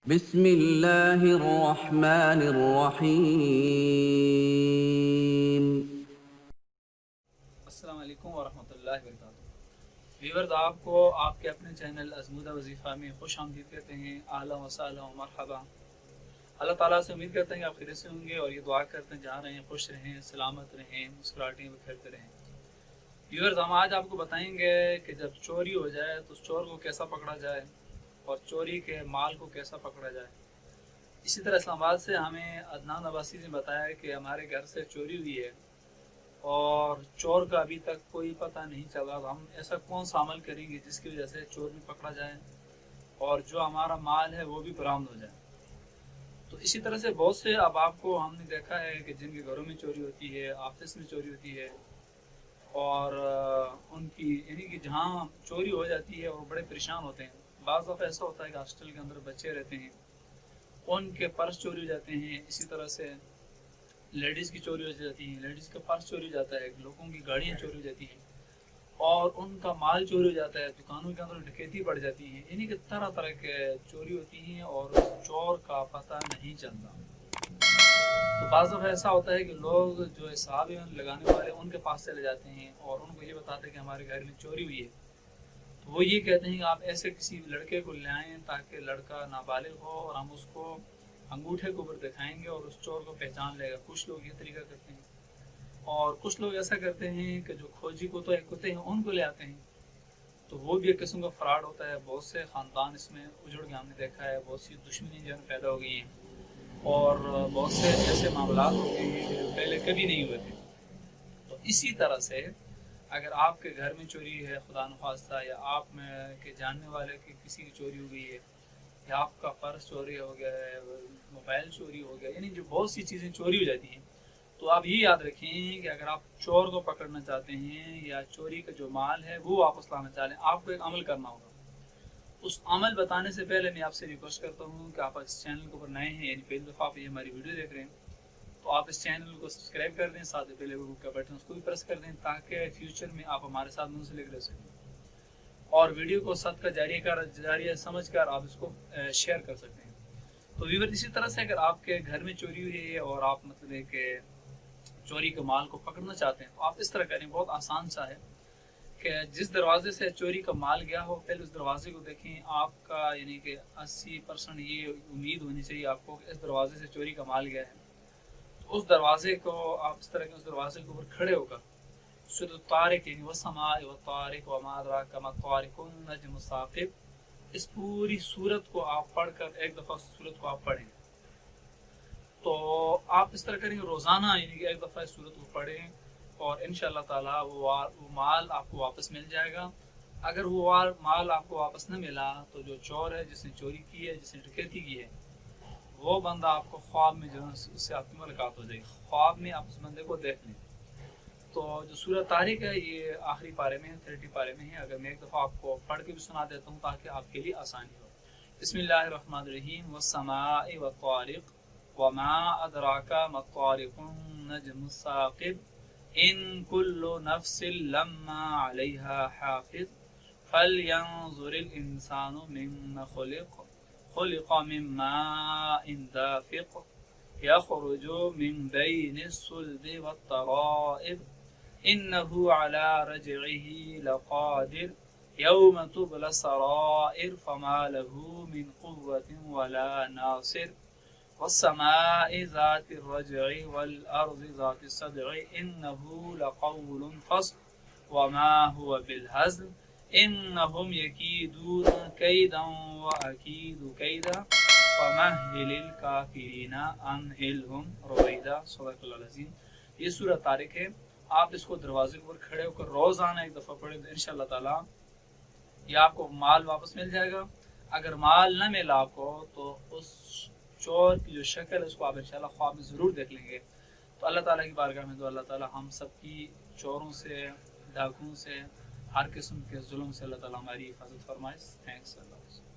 بسم اللہ الرحمن الرحیم۔ السلام علیکم ورحمۃ اللہ وبرکاتہ۔ ویورز، آپ کو آپ کے اپنے چینل ازمودہ وظیفہ میں خوش آمدید کہتے ہیں۔ اہلا وسہلا و مرحبا۔ اللہ تعالیٰ سے امید کرتے ہیں کہ آپ خیریت سے ہوں گے، اور یہ دعا کرتے ہیں جہاں رہیں خوش رہیں، سلامت رہیں، مسکراہٹیں بکھیرتے رہیں۔ ویورز، ہم آج آپ کو بتائیں گے کہ جب چوری ہو جائے تو چور کو کیسا پکڑا جائے اور چوری کے مال کو کیسا پکڑا جائے۔ اسی طرح اسلام آباد سے ہمیں عدنان عباسی نے بتایا کہ ہمارے گھر سے چوری ہوئی ہے اور چور کا ابھی تک کوئی پتہ نہیں چلا، تو ہم ایسا کون سا عمل کریں گے جس کی وجہ سے چور بھی پکڑا جائے اور جو ہمارا مال ہے وہ بھی برآمد ہو جائے۔ تو اسی طرح سے بہت سے اب آپ کو ہم نے دیکھا ہے کہ جن کے گھروں میں چوری ہوتی ہے، آفس میں چوری ہوتی ہے، اور ان کی یعنی کہ جہاں چوری ہو جاتی ہے وہ بڑے پریشان ہوتے ہیں۔ بعض دفعہ ایسا ہوتا ہے کہ ہاسٹل کے اندر بچے رہتے ہیں، ان کے پرس چوری ہو جاتے ہیں۔ اسی طرح سے لیڈیز کی چوری ہو جاتی ہیں، لیڈیز کا پرس چوری ہو جاتا ہے، لوگوں کی گاڑیاں چوری ہو جاتی ہیں اور ان کا مال چوری ہو جاتا ہے، دکانوں کے اندر ڈکیتی بڑھ جاتی ہے، یعنی کہ طرح طرح کے چوری ہوتی ہیں اور چور کا پتہ نہیں چلتا۔ تو بعض دفعہ ایسا ہوتا ہے کہ لوگ جو حساب لگانے والے ان کے پاس چلے جاتے ہیں اور ان کو یہ بتاتے ہیں کہ ہمارے گھر میں چوری ہوئی ہے، تو وہ یہ کہتے ہیں کہ آپ ایسے کسی لڑکے کو لے آئیں تاکہ لڑکا نابالغ ہو اور ہم اس کو انگوٹھے کے اوپر دکھائیں گے اور اس چور کو پہچان لے گا۔ کچھ لوگ یہ طریقہ کرتے ہیں، اور کچھ لوگ ایسا کرتے ہیں کہ جو کھوجی کو تو ایک ہوتے ہیں ان کو لے آتے ہیں، تو وہ بھی ایک قسم کا فراڈ ہوتا ہے۔ بہت سے خاندان اس میں اجڑ کے ہم نے دیکھا ہے، بہت سی دشمنی جو ہے پیدا ہو گئی ہیں اور بہت سے ایسے معاملات ہو گئے ہیں جو پہلے کبھی نہیں ہوئے تھے۔ تو اسی طرح سے اگر آپ کے گھر میں چوری ہے خدا نخواستہ، یا آپ میں کے جاننے والے کی کسی کی چوری ہو گئی ہے، یا آپ کا پرس چوری ہو گیا ہے، موبائل چوری ہو گیا، یعنی جو بہت سی چیزیں چوری ہو جاتی ہیں، تو آپ یہ یاد رکھیں کہ اگر آپ چور کو پکڑنا چاہتے ہیں یا چوری کا جو مال ہے وہ واپس لانا چاہتے ہیں، آپ کو ایک عمل کرنا ہوگا۔ اس عمل بتانے سے پہلے میں آپ سے ریکویسٹ کرتا ہوں کہ آپ اس چینل کے اوپر نئے ہیں، یعنی پہلی دفعہ آپ یہ ہماری ویڈیو دیکھ رہے ہیں، تو آپ اس چینل کو سبسکرائب کر دیں، ساتھ ہی پہلے وہ کا بٹن اس کو بھی پریس کر دیں تاکہ فیوچر میں آپ ہمارے ساتھ منسلک رہ سکیں، اور ویڈیو کو صدقہ جاریہ سمجھ کر آپ اس کو شیئر کر سکتے ہیں۔ تو ویور، اسی طرح سے اگر آپ کے گھر میں چوری ہوئی ہے اور آپ مطلب ہے کہ چوری کے مال کو پکڑنا چاہتے ہیں، تو آپ اس طرح کریں، بہت آسان سا ہے کہ جس دروازے سے چوری کا مال گیا ہو پہلے اس دروازے کو دیکھیں۔ آپ کا یعنی کہ 80% یہ امید ہونی چاہیے آپ کو کہ اس دروازے سے چوری کا مال گیا ہے، تو اس دروازے کو آپ اس طرح کے اس دروازے کے اوپر کھڑے ہو کر سورۃ الطارق یعنی والسماء والطارق وما ادراک ما الطارق النجم الثاقب، اس پوری سورت کو آپ پڑھ کر ایک دفعہ سورت کو آپ پڑھیں۔ تو آپ اس طرح کریں گے روزانہ، یعنی کہ ایک دفعہ اس سورت کو پڑھیں اور انشاءاللہ تعالی وہ مال آپ کو واپس مل جائے گا۔ اگر وہ مال آپ کو واپس نہ ملا تو جو چور ہے، جس نے چوری کی ہے، جس نے ڈکیتی کی ہے، وہ بندہ آپ کو خواب میں جو ہے اس سے آپ کی ملاقات ہو جائے گی، خواب میں آپ اس بندے کو دیکھ لیں۔ تو جو سورۃ طارق ہے یہ آخری پارے میں ہے، 30 پارے میں ہے۔ اگر میں ایک دفعہ آپ کو پڑھ کے بھی سنا دیتا ہوں تاکہ آپ کے لیے آسانی ہو۔ بسم اللہ الرحمن الرحیم، والسماء والطارق وما ادراک ما الطارق النجم الثاقب ان كل نفس لما عليها حافظ فلينظر الانسان مما خلق من ماء دافق يخرج من بين الصلب والترائب انه على رجعه لقادر يوم تبلى السرائر فما له من قوة ولا ناصر والسماء ذات الرجع والأرض ذات الصدع إنه لقول فصل وما هو بالهزل إنهم يكيدون كيدا وأكيد كيدا فمهل الكافرين أمهلهم رويدا۔ صدق اللہ العظیم۔ یہ سورۃ طارق ہے، آپ اس کو دروازے کے اوپر کھڑے ہو کر روزانہ ایک دفعہ پڑھیں تو انشاءاللہ تعالی یہ آپ کو مال واپس مل جائے گا۔ اگر مال نہ ملا آپ کو تو اس چور کی جو شکل ہے اس کو آپ انشاءاللہ خواب میں ضرور دیکھ لیں گے۔ تو اللہ تعالیٰ کی بارگاہ میں تو اللہ تعالیٰ ہم سب کی چوروں سے، ڈاکوؤں سے، ہر قسم کے ظلم سے اللہ تعالیٰ ہماری حفاظت فرمائے۔ تھینکس اللہ۔